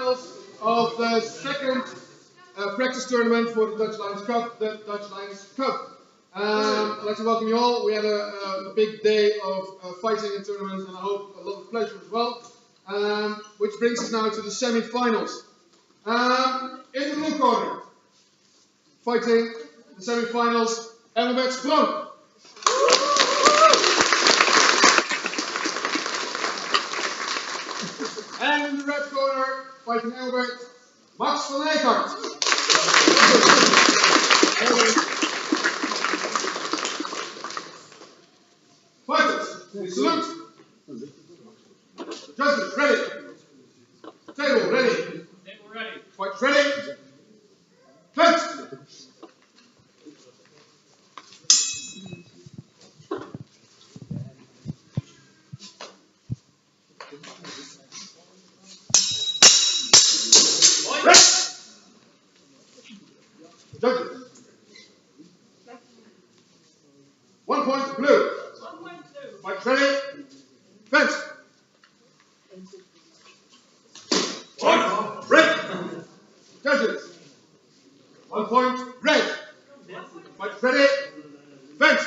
semi-finals of the second practice tournament for the Dutch Lions Cup, the Dutch Lions Cub. I'd like to welcome you all. We had a big day of fighting in tournaments, and I hope a lot of pleasure as well. Which brings us now to the semi-finals. In the blue corner, fighting the semi-finals, Zwaard&Steen. And in the red corner, fighting Albert, Max van Eyckert. Fighters, we salute. Judges, ready. Table, ready. Table ready. Fighters, ready. Fight! Judges. 1 point blue. 1 point blue. Fight ready. Fence. Point red. Judges. 1 point red. Fight ready. Fence.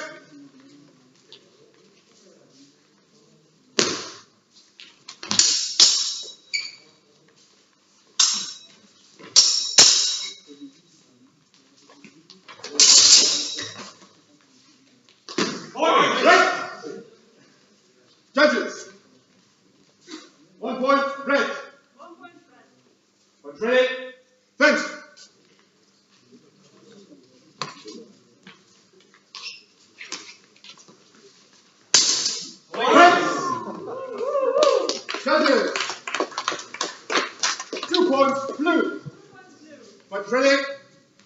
Judges. 1 point red. 1 point red. But ready. Fence. Judges. 2 points blue. But ready.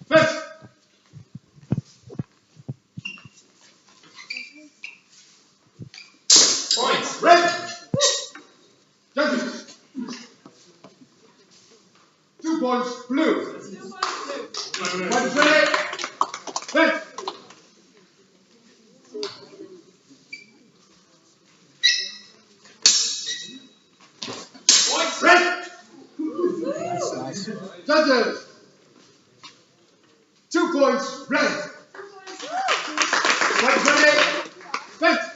Fence. Points red. Judges. 2 points blue. 2 points blue. Points ready. Fence. Points red. Nice. Judges. 2 points red. Points ready. Fence.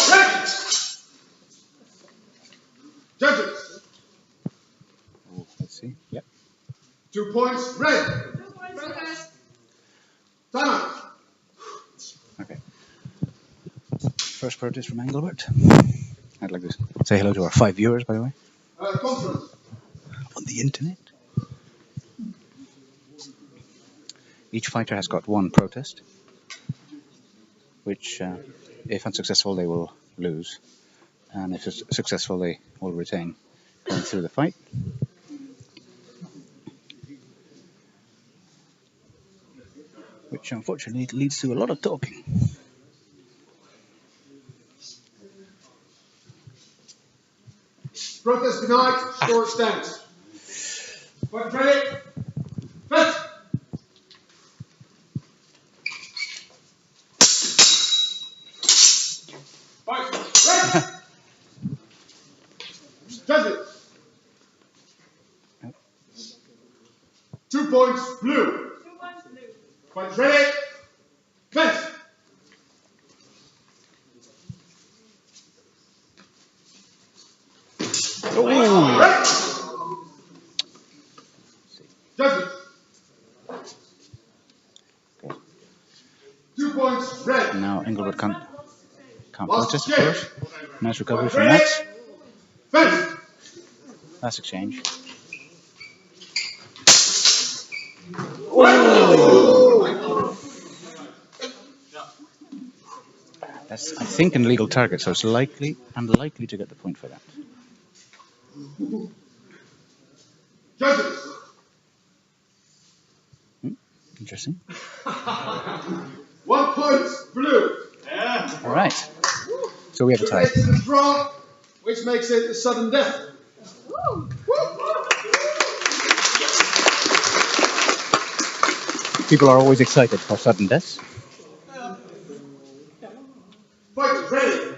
Red. Judges. Oh, let's see. Yep. 2 points red. 2 points red. Timeout. Okay. First protest from Engelbert. I'd like to say hello to our 5 viewers, by the way, Conference. on the internet. Each fighter has got 1 protest, which, if unsuccessful, they will lose, and if successful, they will retain going through the fight. Which, unfortunately, leads to a lot of talking. Protest denied. Score stands. Fight ready. Fence. Fight ready. Judges. 2 points blue. 2 points blue. Fight ready. Fence. Oh! Red. Judges. 2 points red. Now Engelbert can't Last protest, of game. course. Nice recovery Fight from ready. Max. Fence. Last exchange. That's, I think, an illegal target, so it's unlikely to get the point for that. Judges. Interesting. 1 point blue. All right. So we have a tie. It's a draw, which makes it a sudden death. People are always excited for sudden deaths. Fighters ready.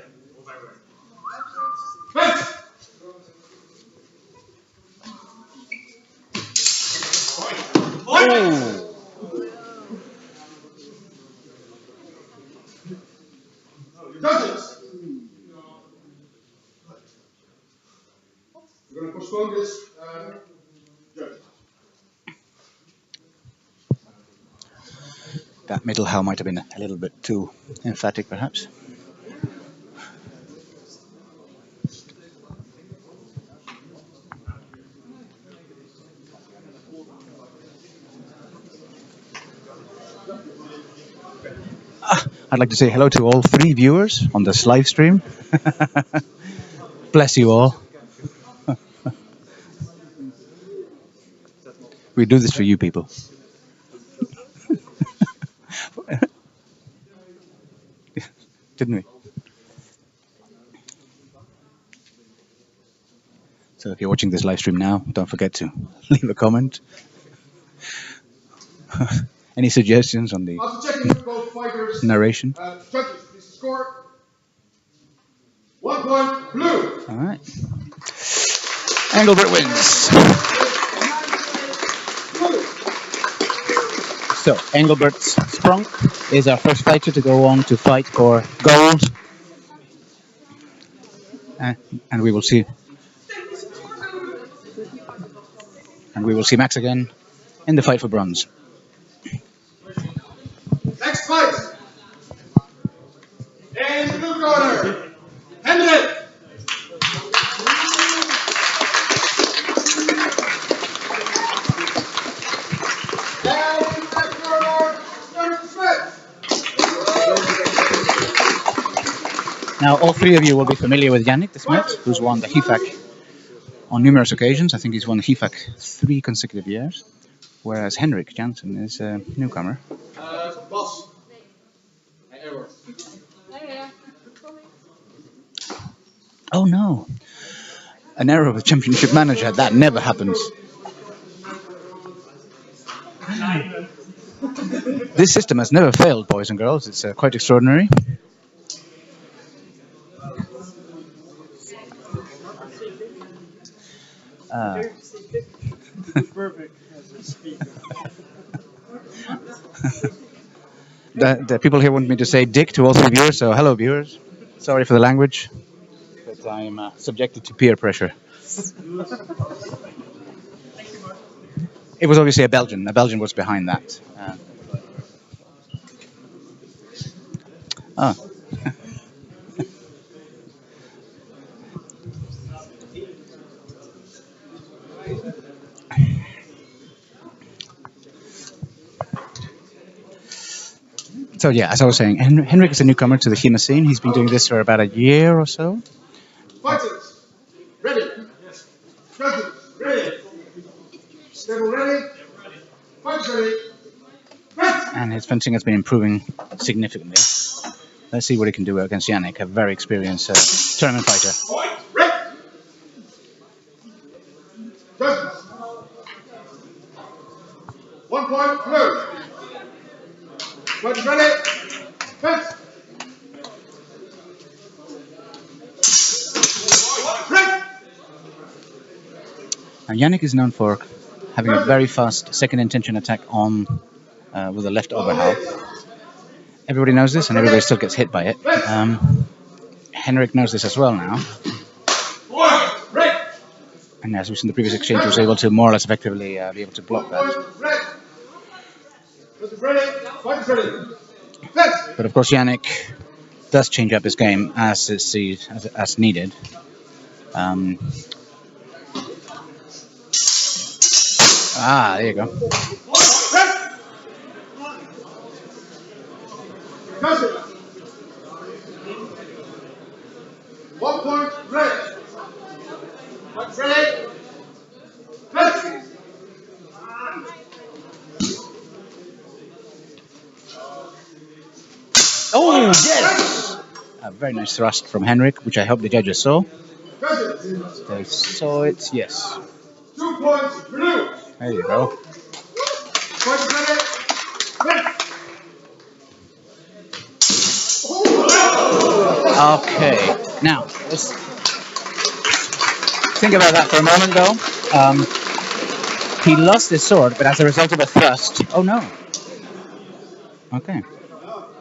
Oh! Judges! We're going to postpone this. Judge. That middle how might have been a little bit too emphatic, perhaps. I'd like to say hello to all 3 viewers on this live stream. Bless you all. We do this for you people. Didn't we? So if you're watching this live stream now, don't forget to leave a comment. Any suggestions on the After checking with both fighters, narration? Judges, please score. 1 point, blue. All right. Engelbert wins. So Engelbert Spronk is our first fighter to go on to fight for gold, and we will see. And we will see Max again in the fight for bronze. Next fight. In the blue corner, Hendrik. And in the red corner, Smith. Now, all 3 of you will be familiar with Yannick de Smet, who's won the HIFAC on numerous occasions. I think he's won the HIFAC 3 consecutive years, whereas Henrik Janssen is a newcomer. Bas. Oh no! An error with championship manager, that never happens. This system has never failed, boys and girls. It's quite extraordinary. Perfect as a speaker. The people here want me to say dick to all 3 viewers, so hello viewers. Sorry for the language, but I'm subjected to peer pressure. It was obviously a Belgian. A Belgian was behind that. Oh. So yeah, as I was saying, Henrik is a newcomer to the HEMA scene. He's been doing this for about a year or so. Fighters, ready. Yes. Judges, ready. Stable ready. Fighters ready. Fight. And his fencing has been improving significantly. Let's see what he can do against Yannick, a very experienced tournament fighter. Fight. Ready. Judges. 1 point, blue. Fighters ready. Fight. Ready. Now Yannick is known for having a very fast second intention attack on with a left overhand. Everybody knows this, and everybody still gets hit by it. Henrik knows this as well now. And as we saw in the previous exchange, he was able to more or less effectively be able to block that. But of course, Yannick does change up his game as needed. There you go. 1 point, red. What's ready? Fight. Oh, yes! A very nice thrust from Henrik, which I hope the judges saw. They saw it, yes. 2 points, blue. There you go. Fight ready. Fight. Okay, now, let's think about that for a moment, though. He lost his sword, but as a result of a thrust. Oh no. Okay.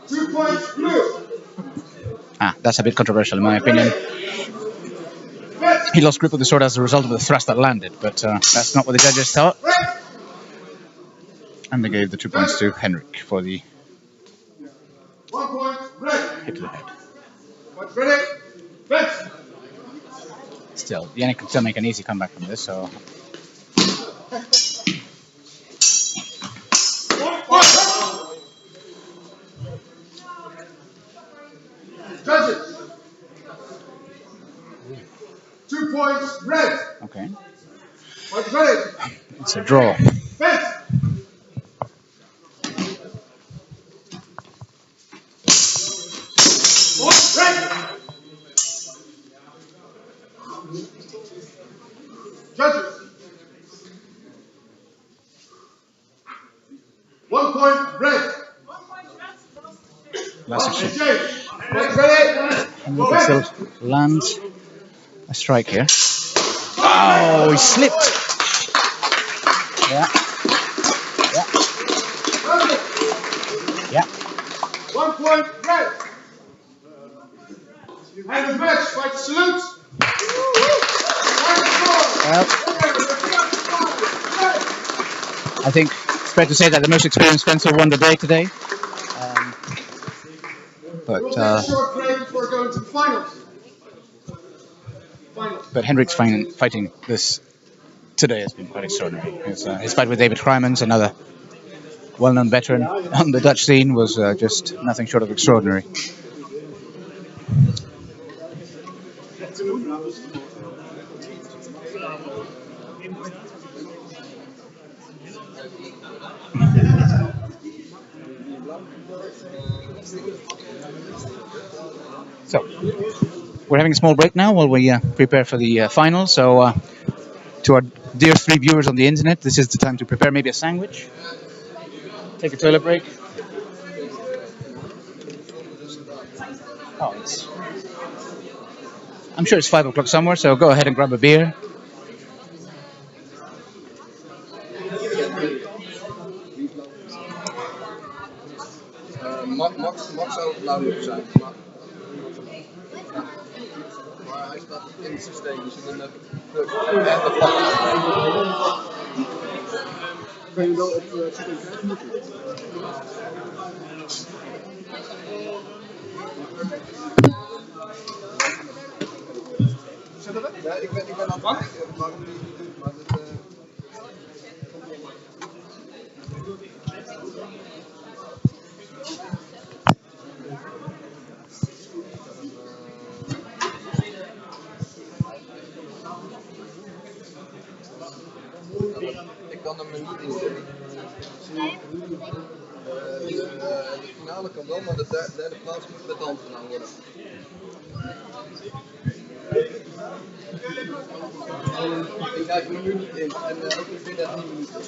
2 points blue. That's a bit controversial in my opinion. He lost grip of the sword as a result of the thrust that landed, but that's not what the judges thought. And they gave the 2 points to Henrik for the 1 point red. hit to the head. Points ready. Red. Still, Yannick can still make an easy comeback from this, so... Judges. 2 points red. Okay. Points ready. It's a draw. Red. Points red. Judges. 1 point red. Last exchange. Exchange. Points ready. Henrik can still land a strike here. Oh, he slipped. Yeah. Yeah. 1 point red. And the match, fight the salute. Well, I think it's fair to say that the most experienced fencer won the day today. We'll take a short break before going to the finals. But Henrik's fighting this today has been quite extraordinary. His fight with David Crymans, another well-known veteran on the Dutch scene, was just nothing short of extraordinary. So, we're having a small break now while we prepare for the final. So, to our dear 3 viewers on the internet, this is the time to prepare maybe a sandwich, take a toilet break. Oh, I'm sure it's 5 o'clock somewhere, so go ahead and grab a beer. Max zou het blauw moeten zijn, maar hij staat in het systeem, dus dan heb ik de pak. Kan je wel op systeem krijgen? Moet je? Zet dat weg? Ja, ik ben aan het kijken waarom die niet doet, maar dat... Ik kan hem er niet inzetten. De finale kan wel, maar de derde plaats moet met de hand gedaan worden. Ik krijg hem er nu niet in en ook niet binnen 10 minuten.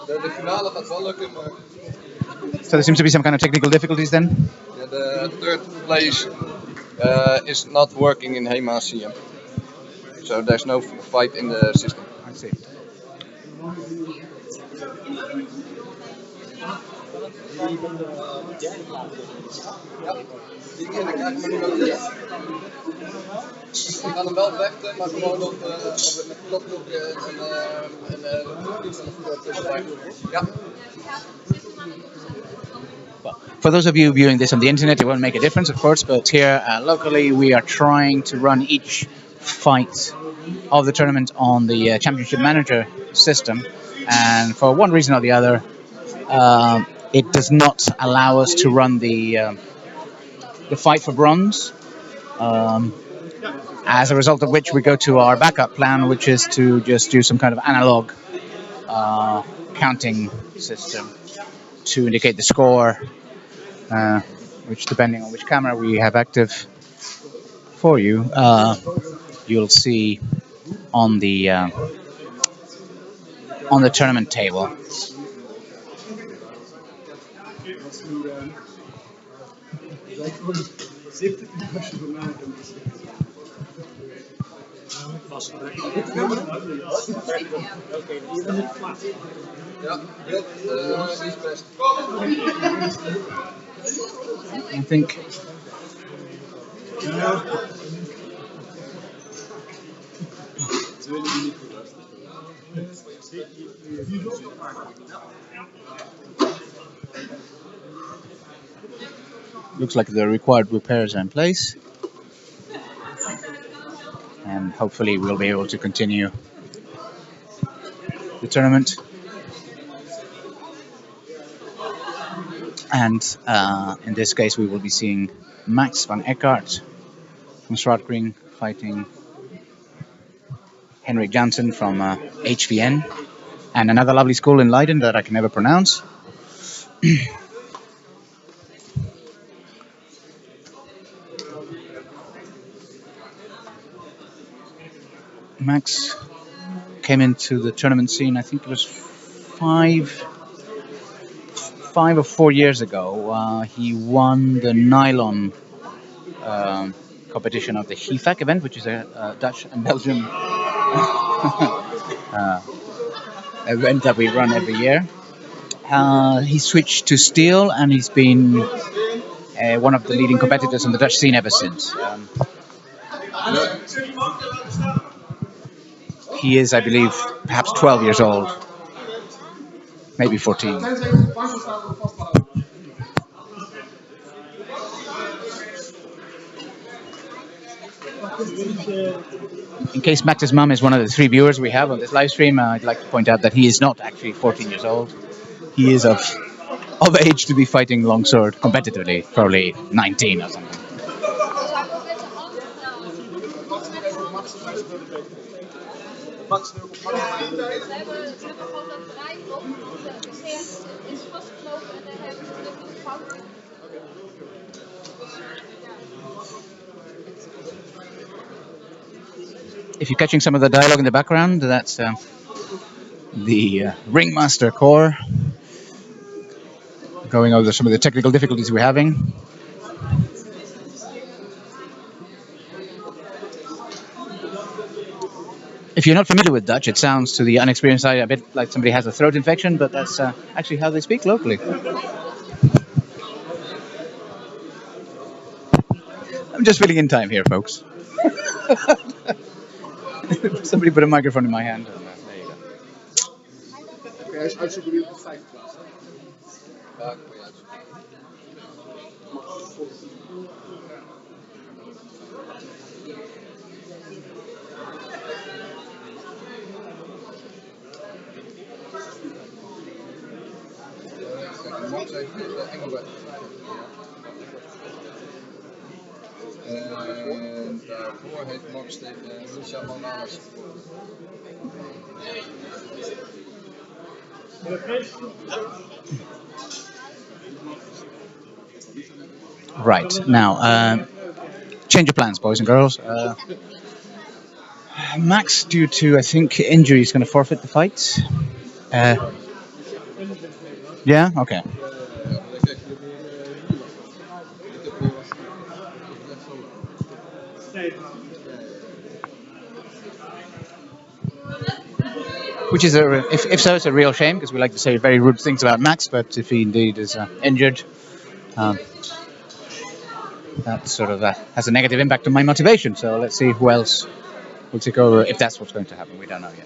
De finale gaat wel lukken, maar... So there seems to be some kind of technical difficulties then? Yeah, the third place is not working in HEMA CM. So there's no fight in the system. I see. Ja, die krijg ik maar niet meer. Ik kan hem wel vechten, maar gewoon op met klokklok en ja. Well, for those of you viewing this on the internet, it won't make a difference, of course, but here locally we are trying to run each fight of the tournament on the Championship Manager system, and for one reason or the other, it does not allow us to run the fight for bronze, as a result of which we go to our backup plan, which is to just do some kind of analog counting system to indicate the score, which, depending on which camera we have active for you, you'll see on the tournament table. Ja, is best. I think looks like the required repairs are in place, and hopefully we'll be able to continue the tournament. And in this case, we will be seeing Max van Eckart from Zwaard fighting Henrik Janssen from HVN, and another lovely school in Leiden that I can never pronounce. Max came into the tournament scene, I think it was 5 or 4 years ago. He won the nylon competition of the HIFAC event, which is a Dutch and Belgian event that we run every year. He switched to steel, and he's been one of the leading competitors on the Dutch scene ever since. He is, I believe, perhaps 12 years old, maybe 14. In case Max's mum is one of the 3 viewers we have on this live stream, I'd like to point out that he is not actually 14 years old. He is of age to be fighting longsword competitively, probably 19 or something. If you're catching some of the dialogue in the background, that's the ringmaster corps going over some of the technical difficulties we're having. If you're not familiar with Dutch, it sounds to the unexperienced eye a bit like somebody has a throat infection, but that's actually how they speak locally. I'm just filling in time here, folks. Somebody put a microphone in my hand. And, there you go. Oké, hij is uitzoeken op 5 plaats. Ja, ik moet je uitzoeken. Max heeft de Engelbert. En daarvoor heeft Max tegen Micha Manalis. Right, now, change of plans, boys and girls. Max, due to, I think, injury, is going to forfeit the fight. Yeah? Okay. Which is, if so, it's a real shame, because we like to say very rude things about Max, but if he indeed is injured, that sort of has a negative impact on my motivation. So let's see who else will take over, if that's what's going to happen. We don't know yet.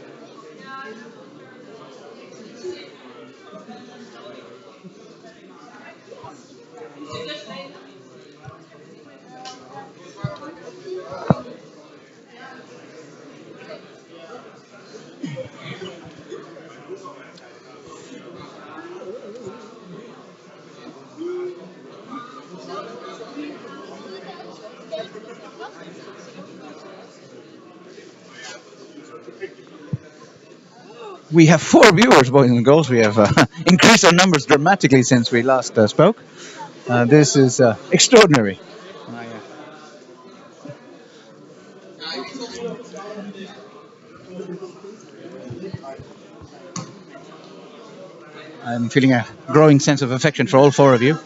We have 4 viewers, boys and girls. We have increased our numbers dramatically since we last spoke. This is extraordinary. I'm feeling a growing sense of affection for all 4 of you,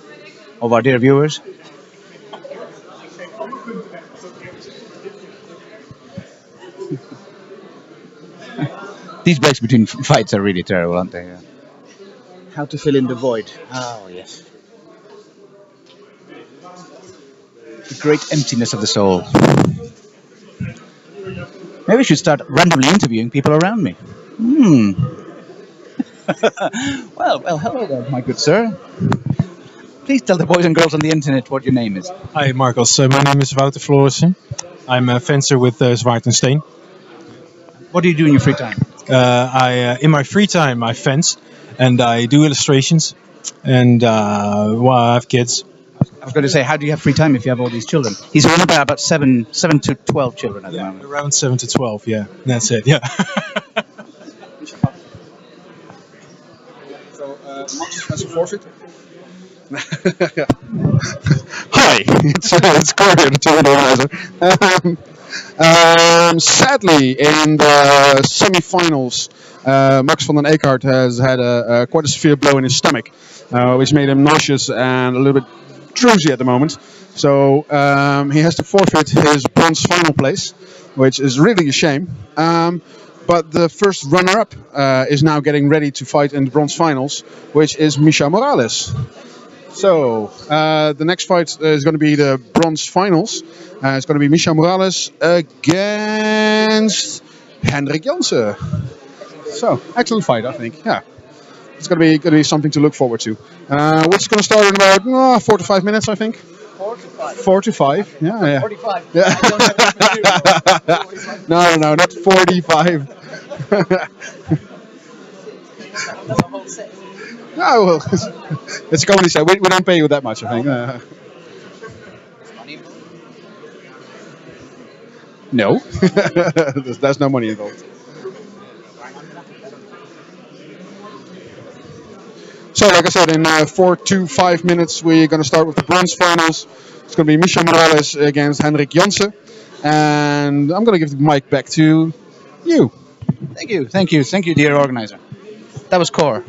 of our dear viewers. These breaks between fights are really terrible, aren't they? How to fill in the void. Oh, yes. The great emptiness of the soul. Maybe we should start randomly interviewing people around me. Well, hello there, my good sir. Please tell the boys and girls on the internet what your name is. Hi Marcos, my name is Wouter Florissen. I'm a fencer with Zwaard&Steen. What do you do in your free time? In my free time I fence and I do illustrations and I have kids. I was going to say, how do you have free time if you have all these children? He's around about 7 to 12 children at the moment. Around 7 to 12, yeah, that's it, yeah. So, Max has a forfeit. Hi, it's Corey, the tournament organizer. Sadly, in the semi-finals, Max van den Eekhout has had quite a severe blow in his stomach, which made him nauseous and a little bit drowsy at the moment. So he has to forfeit his bronze final place, which is really a shame. But the first runner-up is now getting ready to fight in the bronze finals, which is Misha Morales. So the next fight is going to be the bronze finals. It's going to be Misha Morales against Hendrik Jansen. So excellent fight, I think. Yeah, it's going to be something to look forward to. Which is going to start in about 4 to 5 minutes, I think. 4 to 5. 4 to 5. Yeah. 45. Yeah. No, not 45. No, well, it's a comedy show. We don't pay you that much, I think. No, there's no money involved. So, like I said, in 4 to 5 minutes, we're going to start with the bronze finals. It's going to be Misha Morales against Hendrik Jansen. And I'm going to give the mic back to you. Thank you, dear organizer. That was Core.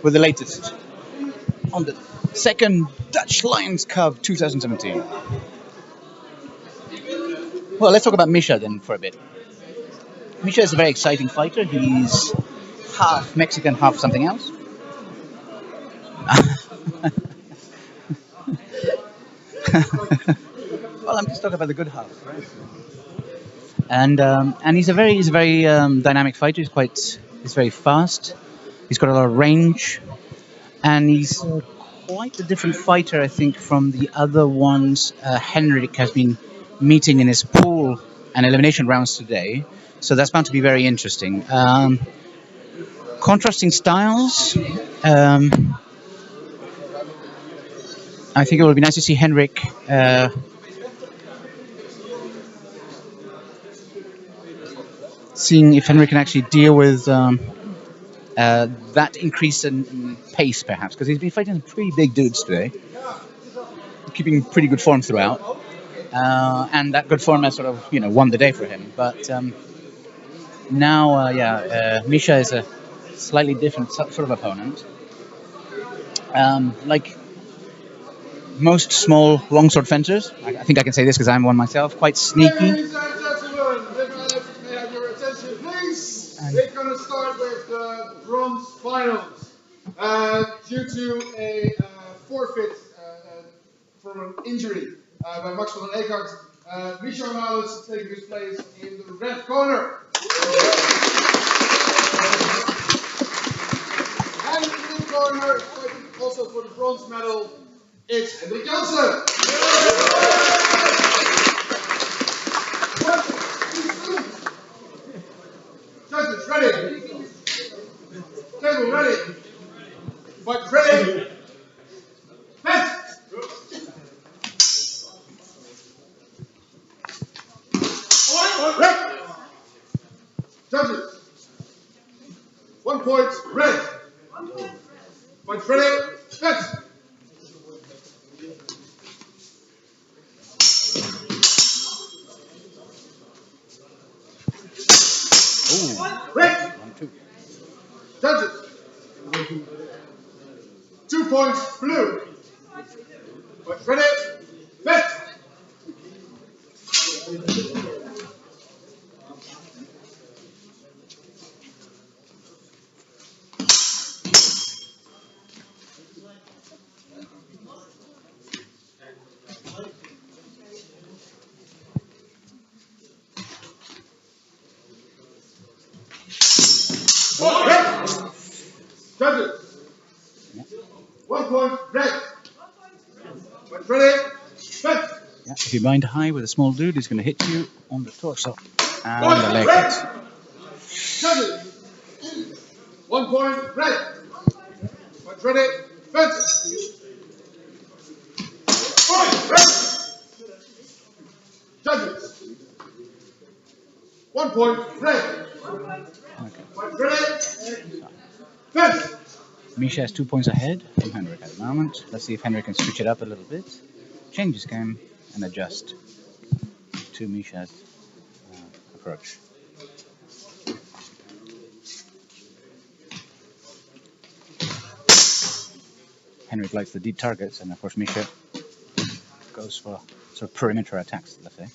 With the latest on the second Dutch Lions Cub 2017. Well, let's talk about Misha then for a bit. Misha is a very exciting fighter. He's half Mexican, half something else. Well, I'm just talking about the good half, right? And he's a very dynamic fighter. He's very fast. He's got a lot of range, and he's quite a different fighter, I think, from the other ones Henrik has been meeting in his pool and elimination rounds today. So that's bound to be very interesting. Contrasting styles. I think it will be nice to see Henrik seeing if Henrik can actually deal with that increase in pace, perhaps, because he's been fighting some pretty big dudes today, keeping pretty good form throughout, and that good form has sort of won the day for him. But now, Misha is a slightly different sort of opponent. Like most small longsword fencers, I think I can say this because I'm one myself, quite sneaky. Ladies and gentlemen, may I have your attention, please? We're going to start with the bronze finals. Due to a forfeit from an injury by Max van den Eekhout, Misha Morales is taking his place in the red corner. And in the blue corner, fighting also for the bronze medal, it's Hendrik Jansen. Judges, ready? Table, ready? Fight, ready? Fence! Red! Judges, 1 point, red. Fight, ready? Fence! Red! 1-2. Judges, 2 points, blue. Fight, ready? Fence! 1 point red. Point ready. Bet. Yeah, if you bind high with a small dude, he's going to hit you on the torso and the leg hit. Judges. 1 point red. Point ready. Bet. Point red. Judges. 1 point red. Okay. Point ready. Bet. Misha has 2 points ahead from Henrik at the moment. Let's see if Henrik can switch it up a little bit, change his game, and adjust to Misha's approach. Henrik likes the deep targets, and of course Misha goes for sort of perimeter attacks, let's say.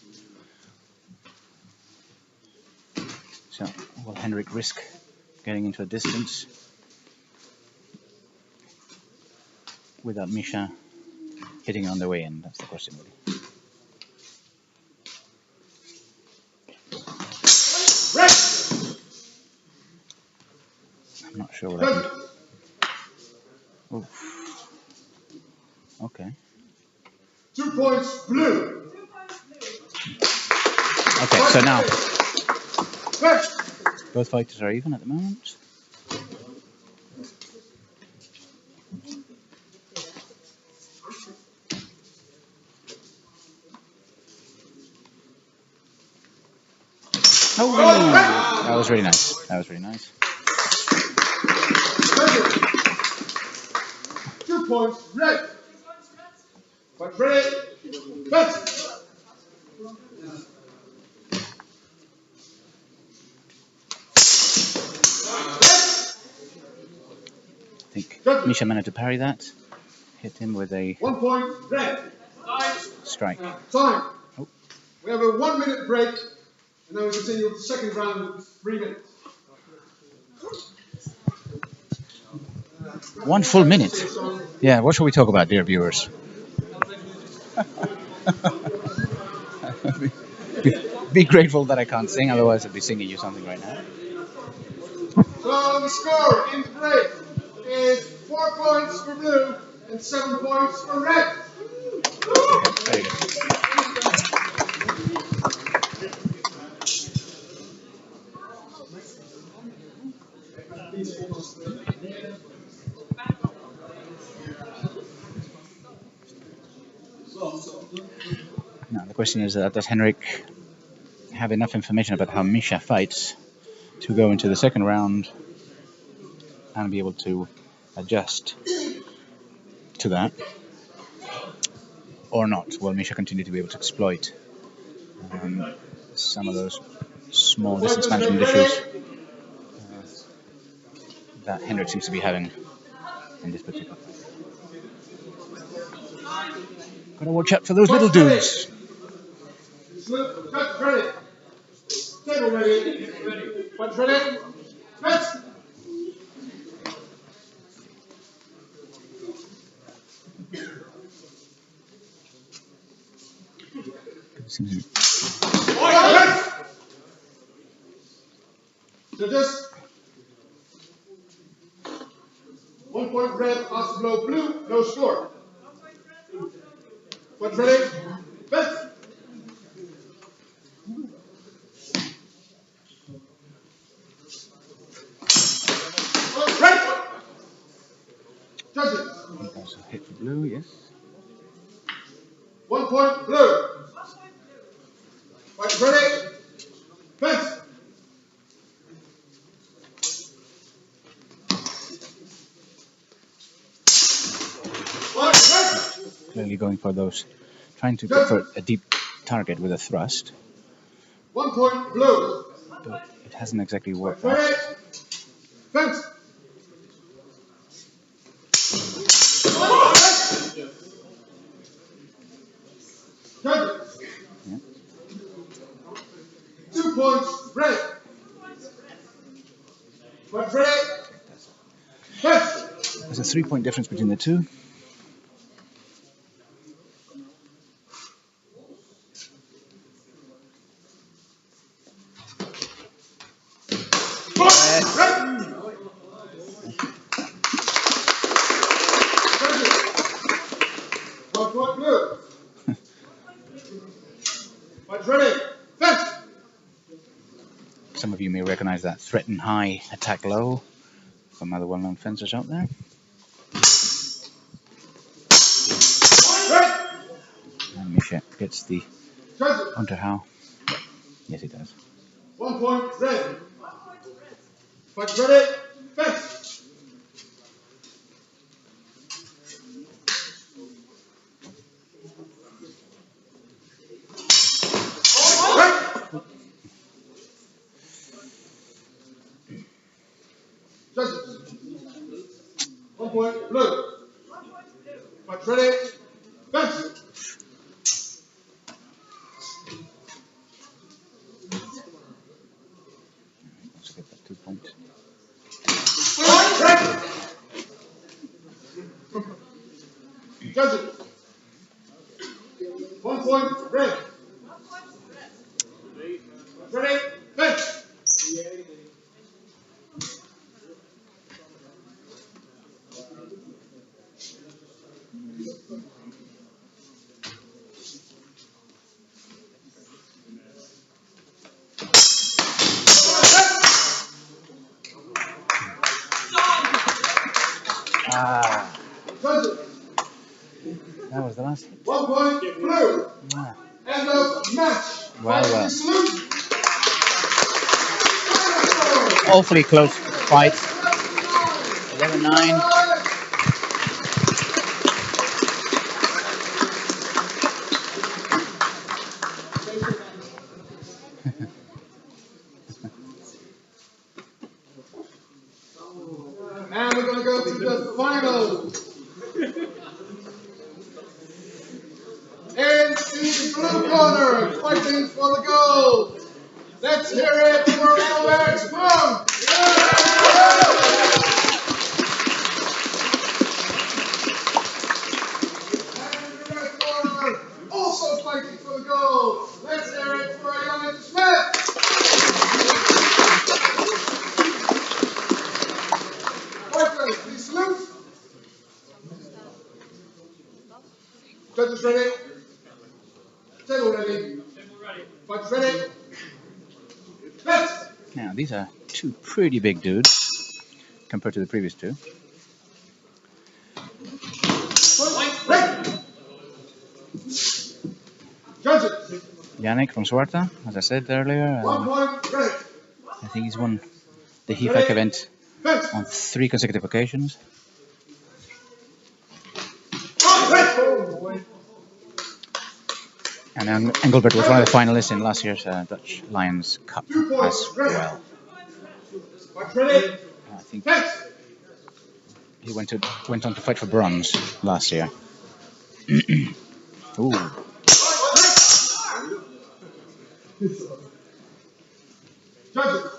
So, will Henrik risk getting into a distance without Misha hitting on the way in? That's the question, really. I'm not sure what happened. Oof. Okay. 2 points blue. Okay, so now Bet. both fighters are even at the moment. Oh, that was really nice. That was really nice. 2 points red. Point ready. Bet. I think Misha managed to parry that. Hit him with a 1 point red. strike. Time. Oh. We have a 1 minute break, and then we continue with the second round in 3 minutes. 1 full minute. Yeah, what shall we talk about, dear viewers? be grateful that I can't sing, otherwise I'd be singing you something right now. So the score in the break is 4 points for blue and 7 points for red. Very good. Now the question is, does Henrik have enough information about how Misha fights to go into the second round and be able to adjust to that, or not? Will Misha continue to be able to exploit some of those small distance management issues that Henrik seems to be having in this particular fight? Gotta watch out for those little dudes. Cut ready. Table ready. Punch ready. Bet. So just 1 point red, after blow blue, no score. Punch ready. Bet. Red. Judges. Also hit for blue, yes. 1 point blue. Punch ready. Bet. Clearly going for those, trying to go for a deep target with a thrust, 1 point blue. but it hasn't exactly worked Ready. out. Fence. Judges. Yeah. 2 points red. But ready. Fence. There's a 3-point difference between the two. 1 point blue. Fight ready. Fence. Some of you may recognize that threaten high, attack low from other well-known fencers out there. And Misha gets the Unterhau. Yes, he does. 1 point red. Fight ready. Fence. Judges. 1 point blue. Fight ready. Fence. Let's get that 2 points. Judges. 1 point red. Ready. Fence. Ah, Judges. that was the last hit. 1 point blue. Ah. End of match. Well, well. Salute. Awfully close fight. 11-9. And we're going to go to the final. And to the blue corner, fighting for the gold. Let's hear it for Alex Monk. And the red corner, also fighting for the gold. Let's hear it for Jan Smith. Fighters, please salute. Judges ready. Table ready. Fighters ready. Let's. Now, these are two pretty big dudes compared to the previous two. Ready. Judges. Yannick from Zwaard, as I said earlier, 1 point ready. I think he's won the HEFAC event Fence. on 3 consecutive occasions. Ready. And Engelbert was one of the finalists in last year's Dutch Lions Cup 2 points as ready. well. Fighters ready. I think Fence. he went on to fight for bronze last year. Ooh. Judges.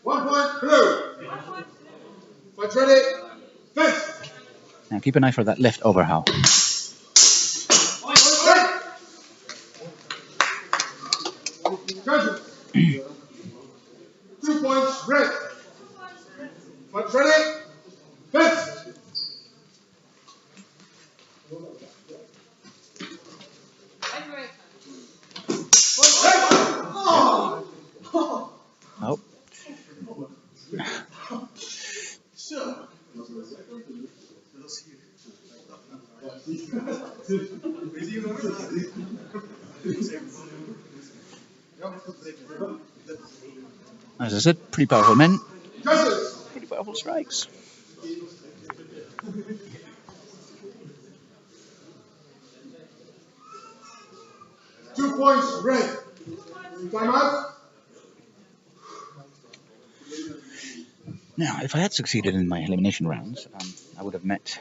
1 point blue. Fighters ready. Fence. Now keep an eye for that left overhaul. Judges. 2 points red. Fighters ready. Fence. Oh. As I said, pretty powerful men, Judges. pretty powerful strikes. Two points red. Time out. Now, if I had succeeded in my elimination rounds, I would have met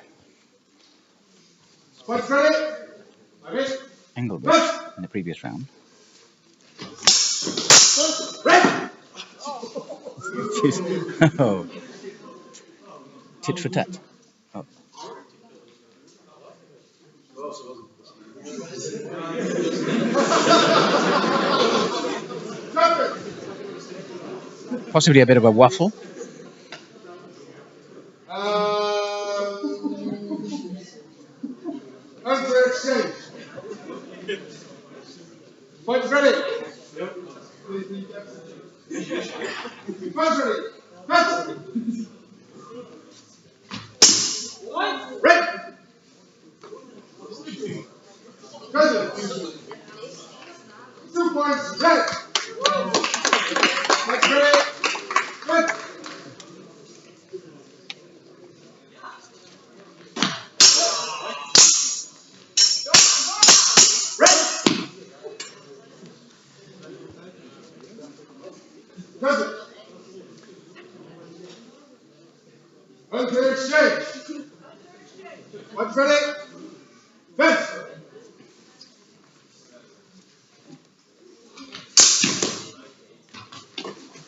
Fighters ready. I miss. Engelbert in the previous round. Red. Oh. Tit for tat. Oh. Possibly a bit of a waffle. clear exchange. Fight is ready. Fight ready. Fight. Ready. Good. 2 points. Ready. Fight ready. Good. Present. Unclear exchange. What's ready? Fence.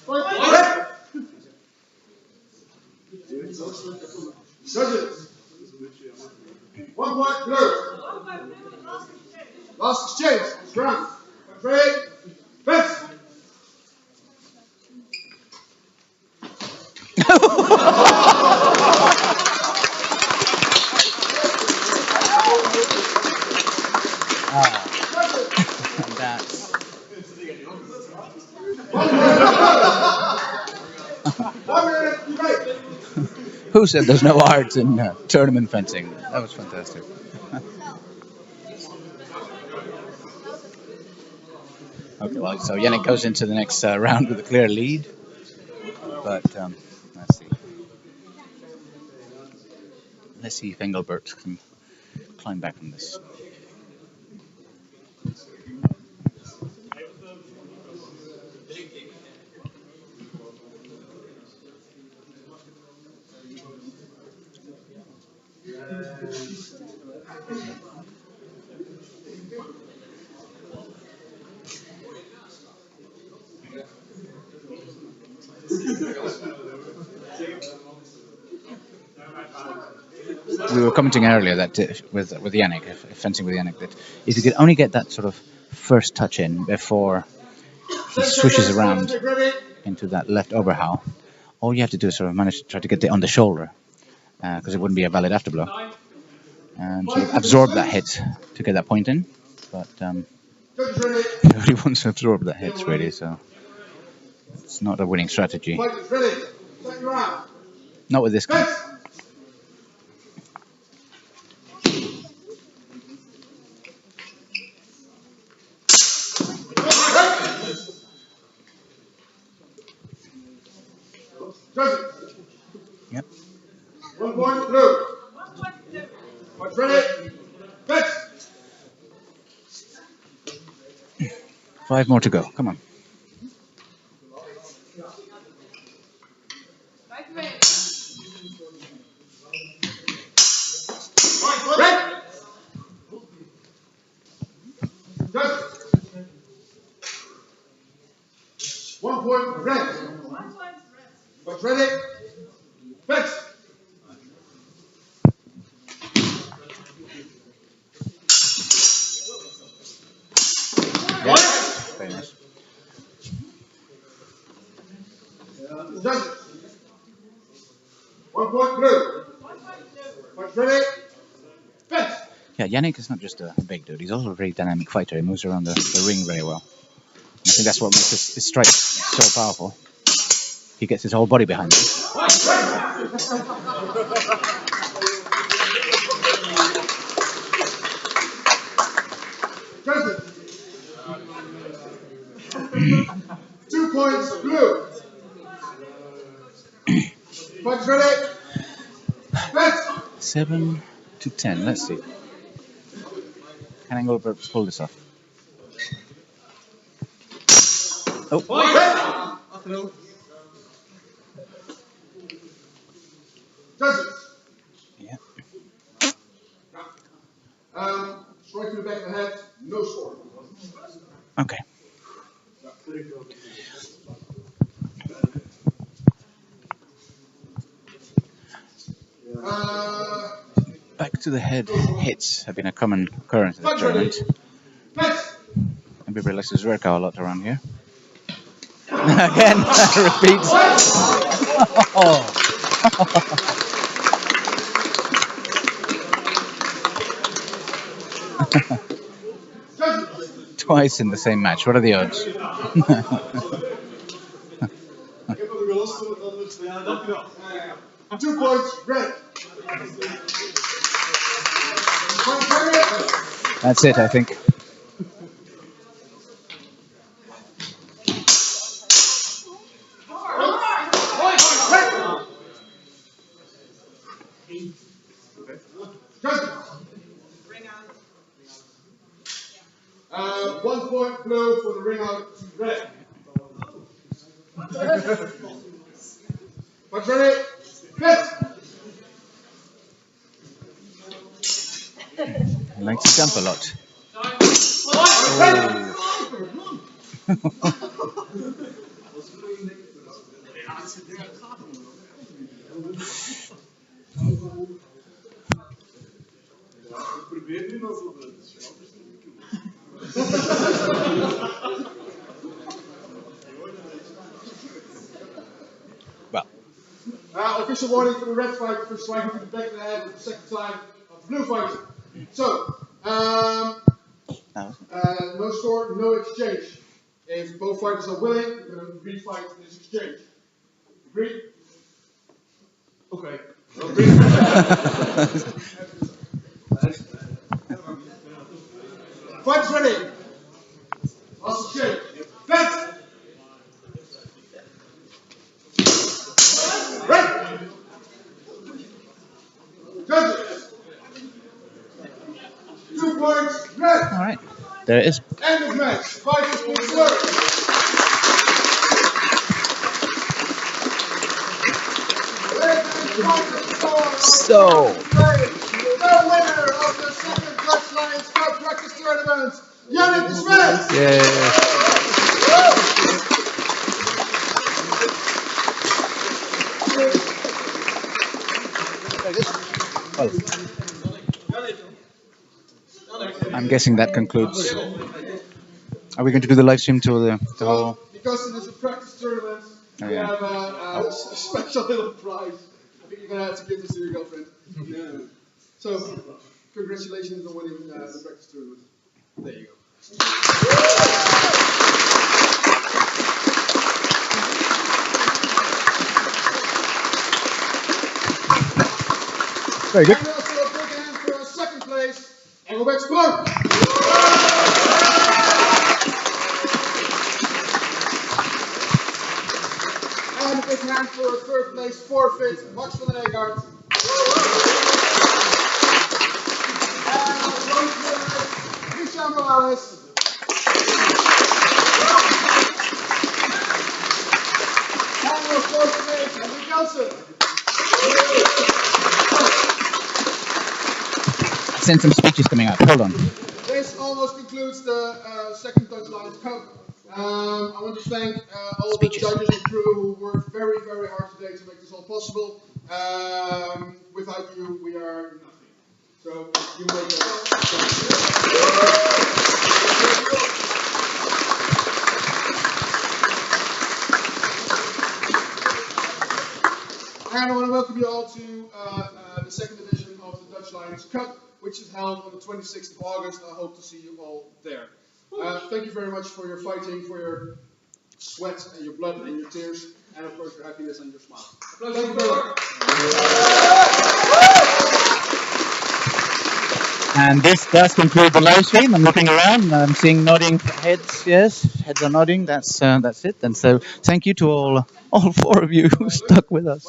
Ready. Judges. 1 point blue. Last exchange. Ground. What's ready? Fence. That's who said there's no art in tournament fencing? That was fantastic. Okay, well, so Yannick goes into the next round with a clear lead, but let's see. Let's see if Engelbert can climb back from this. We were commenting earlier that with Yannick, fencing with Yannick, that if you could only get that sort of first touch in before he switches around into that left overhow, all you have to do is sort of manage to try to get it on the shoulder, because it wouldn't be a valid afterblow, and sort of absorb that hit to get that point in. But nobody wants to absorb that hit really, so it's not a winning strategy. Not with this guy. Yep. 1 point blue. What's ready? Fence. 5 more to go. Come on. Red. Good. 1 point red. What's ready? Fence. Yeah. Very nice. Done. 1 point blue. What's ready? Fence. Yeah, Yannick is not just a big dude, he's also a very dynamic fighter. He moves around the ring very well. And I think that's what makes his strike so powerful. He gets his whole body behind him. Present. 2 points blue. What's ready? Fence. 7 to 10. Let's see. Can Engelbert pull this off? Oh. Judges. Yeah. Strike to the back of the head, no score. Okay. Back to the head hits have been a common occurrence in the tournament. Everybody likes to Zwaard a lot around here. Again, repeat. Oh. Twice in the same match. What are the odds? Ik heb ook gelost voor het anders. Ja, dankjewel. 2 points, red. That's it, I think. Judgment. 1 point blue for the ring out to red. What's ready? Fit! He likes to jump a lot. Well, official warning for the red fighter for striking to the back of the head for the second time of the blue fighter. So, no score, no exchange. If both fighters are willing, we're going to refight this exchange. Agreed? Okay. Fighters ready. Last exchange. Fence. Red. Judges. 2 points. Red. all right. There it is. End of match. Fighters will serve. So, The winner of the second Dutch Lions Cup practice tournament, Yannick Zwaard. I'm guessing that concludes. Are we going to do the live stream to the whole? Because it is a practice tournament, Oh, we yeah. have a special little prize. I think you're going to have to give this to your girlfriend. Yeah. So, congratulations on winning the practice tournament. There you go. Very good. And also a big hand for our second place, Engelbert Sploor. And a big hand for our third place forfeit, Max van den Eegaard. And our bronze winner, Michel Morales. And our fourth place, Henry Kelsen. I sent some speeches coming up. Hold on. This almost concludes the second Dutch Lions Cup. I want to thank all the judges and crew who worked very, very hard today to make this all possible. Without you, we are nothing. So you make it. And I want to welcome you all to the second edition of the Dutch Lions Cup, which is held on the 26th of August. I hope to see you all there. Thank you very much for your fighting, for your sweat and your blood and your tears, and of course your happiness and your smile. Thank you very much. And this does conclude the live stream. I'm looking around. I'm seeing nodding heads. Yes, heads are nodding. That's it. And so, thank you to all 4 of you who stuck with us.